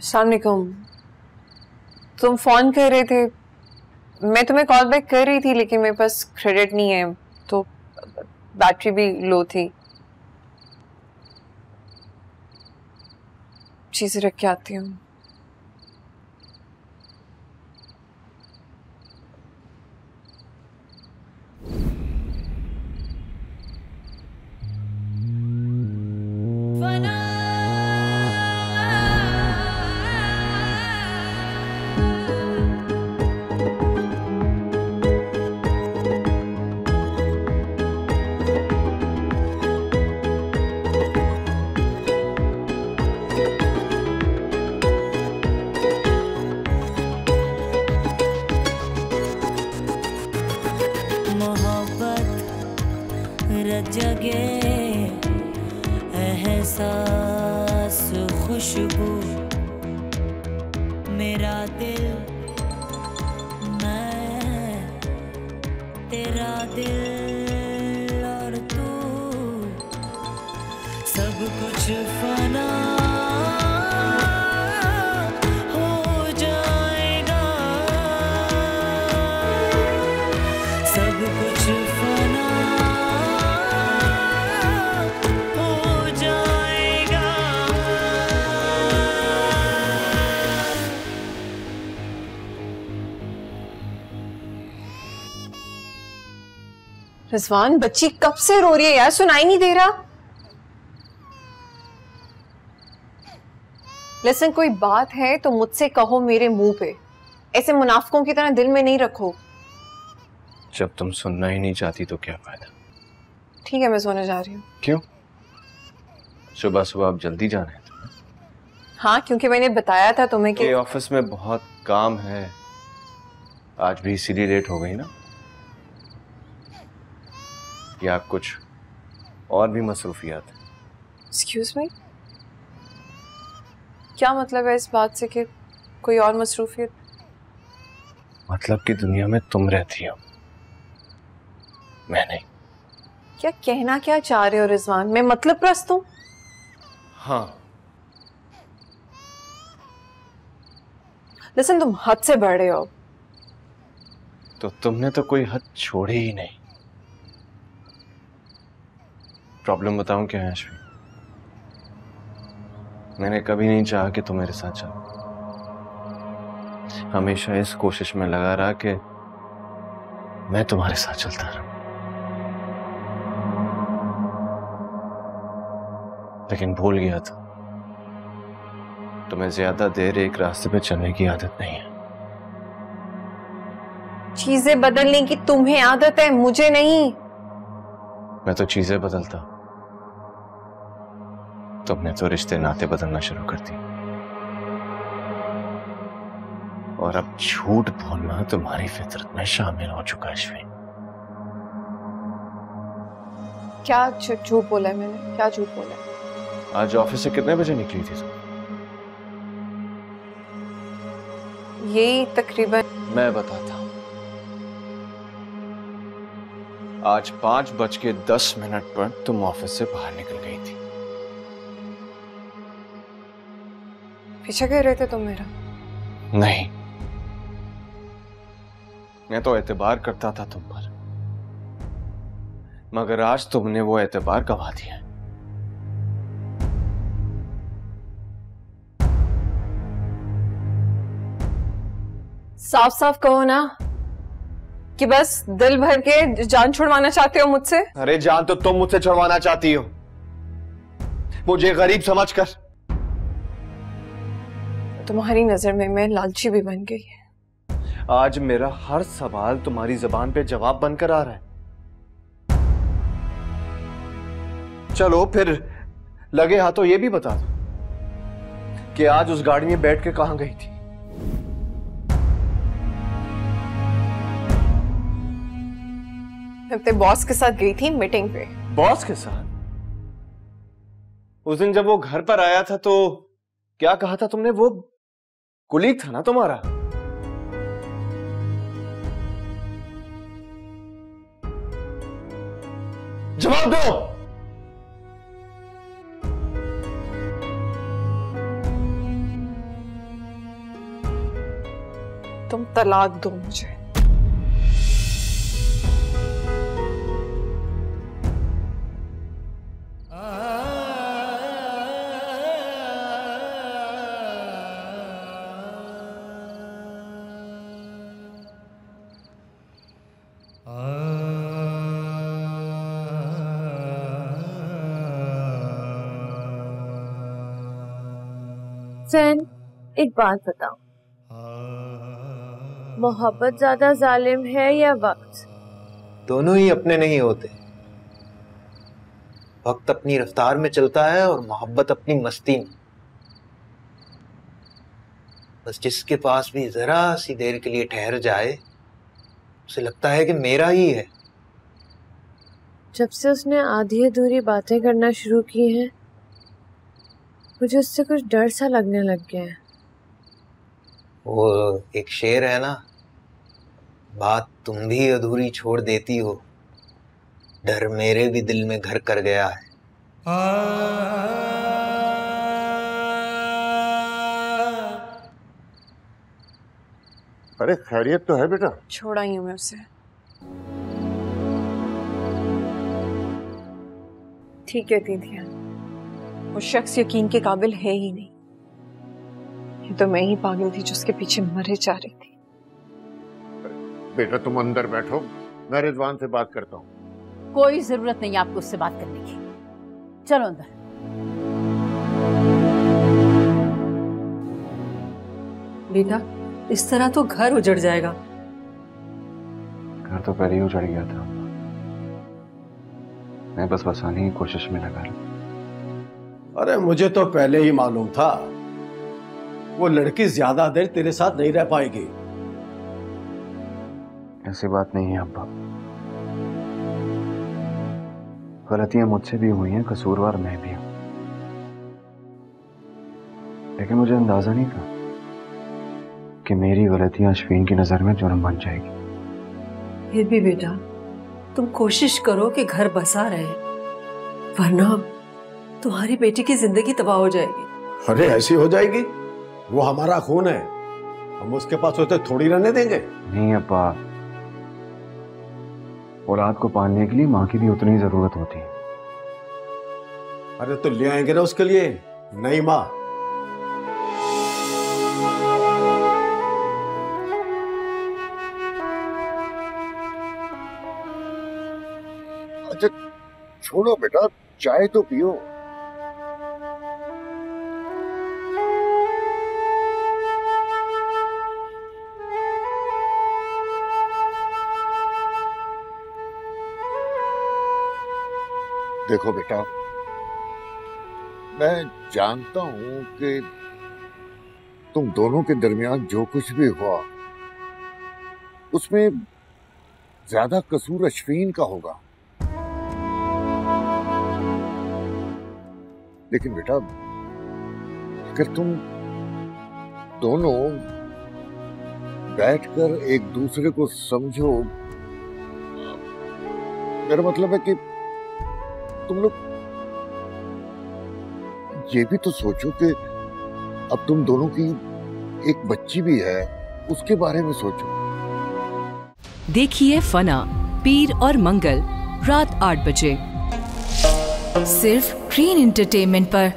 अस्सलाम वालेकुम। तुम फोन कर रहे थे, मैं तुम्हें कॉल बैक कर रही थी लेकिन मेरे पास क्रेडिट नहीं है तो बैटरी भी लो थी। चीजें रख के आती हूँ। जगे एहसास खुशबू मेरा दिल, मैं तेरा दिल और तू सब कुछ फना हो जाएगा, सब कुछ फना रिजवान, बच्ची कब से रो रही है यार, सुनाई नहीं दे रहा। लेकिन कोई बात है तो मुझसे कहो मेरे मुंह पे, ऐसे मुनाफिकों की तरह दिल में नहीं रखो। जब तुम सुनना ही नहीं चाहती तो क्या फायदा। ठीक है, मैं सोने जा रही हूँ। क्यों? सुबह सुबह आप जल्दी जाना है तुम्हें? हाँ, क्योंकि मैंने बताया था तुम्हें कि ऑफिस में बहुत काम है, आज भी इसीलिए लेट हो गई ना, या कुछ और भी मसरूफियात है? एक्सक्यूज मी, क्या मतलब है इस बात से कि कोई और मसरूफियत? मतलब कि दुनिया में तुम रहती हो, मैं नहीं। क्या कहना क्या चाह रहे हो रिजवान? मैं मतलब प्रस्त हूं? हाँ। लिसन, तुम हद से बढ़ रहे हो। तो तुमने तो कोई हद छोड़ी ही नहीं। प्रॉब्लम बताऊं क्या है अश्विनी? मैंने कभी नहीं चाहा कि तुम मेरे साथ चलो, हमेशा इस कोशिश में लगा रहा कि मैं तुम्हारे साथ चलता रहूं, लेकिन भूल गया था तुम्हें ज्यादा देर एक रास्ते पे चलने की आदत नहीं है। चीजें बदलने की तुम्हें आदत है, मुझे नहीं। मैं तो चीजें बदलता, तुमने तो रिश्ते नाते बदलना शुरू कर दिए, और अब झूठ बोलना तुम्हारी फितरत में शामिल हो चुका है अश्विनी। क्या झूठ बोला है मैंने? क्या झूठ बोला है? आज ऑफिस से कितने बजे निकली थी तुम? यही तकरीबन। मैं बताता हूं, आज 5:10 पर तुम ऑफिस से बाहर निकल गई थी। पीछे कर रहे थे तुम मेरा? नहीं, मैं तो एतबार करता था तुम पर, मगर आज तुमने वो एतबार गंवा दिया है। साफ साफ कहो ना कि बस दिल भर के जान छुड़वाना चाहते हो मुझसे। अरे जान तो तुम मुझसे छुड़वाना चाहती हो, मुझे गरीब समझकर। तुम्हारी नजर में मैं लालची भी बन गई। आज मेरा हर सवाल तुम्हारी जबान पे जवाब बनकर आ रहा है। चलो फिर लगे हाथों ये भी बता दो कि आज उस गाड़ी में बैठ के कहां गई थी? अपने बॉस के साथ गई थी मीटिंग पे। बॉस के साथ? उस दिन जब वो घर पर आया था तो क्या कहा था तुमने? वो कुलीग था ना तुम्हारा? जवाब दो। तुम तलाक दो मुझे। फैन, एक बात बताओ, मोहब्बत ज्यादा जालिम है या वक्त? दोनों ही अपने नहीं होते। वक्त अपनी रफ्तार में चलता है और मोहब्बत अपनी मस्ती में। बस जिसके पास भी जरा सी देर के लिए ठहर जाए उसे लगता है कि मेरा ही है। जब से उसने आधी अधूरी बातें करना शुरू की हैं, मुझे उससे कुछ डर सा लगने लग गया है। वो एक शेर है ना, बात तुम भी अधूरी छोड़ देती हो, डर मेरे भी दिल में घर कर गया है। अरे खैरियत तो है बेटा? छोड़ा ही हूं मैं उसे। ठीक है दीदी, वो शख्स यकीन के काबिल है ही नहीं। ये तो मैं ही पागल थी जो उसके पीछे मरे जा रही थी। बेटा तुम अंदर बैठो, मैं रिजवान से बात करता हूँ। कोई जरूरत नहीं आपको उससे बात करने की, चलो अंदर। बेटा, इस तरह तो घर उजड़ जाएगा। घर तो पहले ही उजड़ गया था, मैं बस बसाने की कोशिश में लगा रहा। अरे मुझे तो पहले ही मालूम था वो लड़की ज्यादा देर तेरे साथ नहीं रह पाएगी। ऐसी बात नहीं है अब्बा, गलतियां मुझसे भी हुई हैं, कसूरवार मैं भी हूं, लेकिन मुझे अंदाजा नहीं था कि मेरी गलतियां अश्विन की नजर में जुर्म बन जाएगी। फिर भी बेटा, तुम कोशिश करो कि घर बसा रहे, वरना तुम्हारी बेटी की जिंदगी तबाह हो जाएगी। अरे ऐसी हो जाएगी? वो हमारा खून है, हम उसके पास होते थोड़ी रहने देंगे। नहीं अब्बा, औलाद को पालने के लिए माँ की भी उतनी जरूरत होती है। अरे तो ले आएंगे ना उसके लिए नई माँ। अच्छा छोड़ो बेटा, चाय तो पियो। देखो बेटा, मैं जानता हूं कि तुम दोनों के दरमियान जो कुछ भी हुआ उसमें ज्यादा कसूर अश्विन का होगा, लेकिन बेटा अगर तुम दोनों बैठकर एक दूसरे को समझो, मेरा मतलब है कि तुम लोग ये भी तो सोचो कि अब तुम दोनों की एक बच्ची भी है, उसके बारे में सोचो। देखिए फना पीर और मंगल रात 8 बजे सिर्फ ग्रीन एंटरटेनमेंट पर।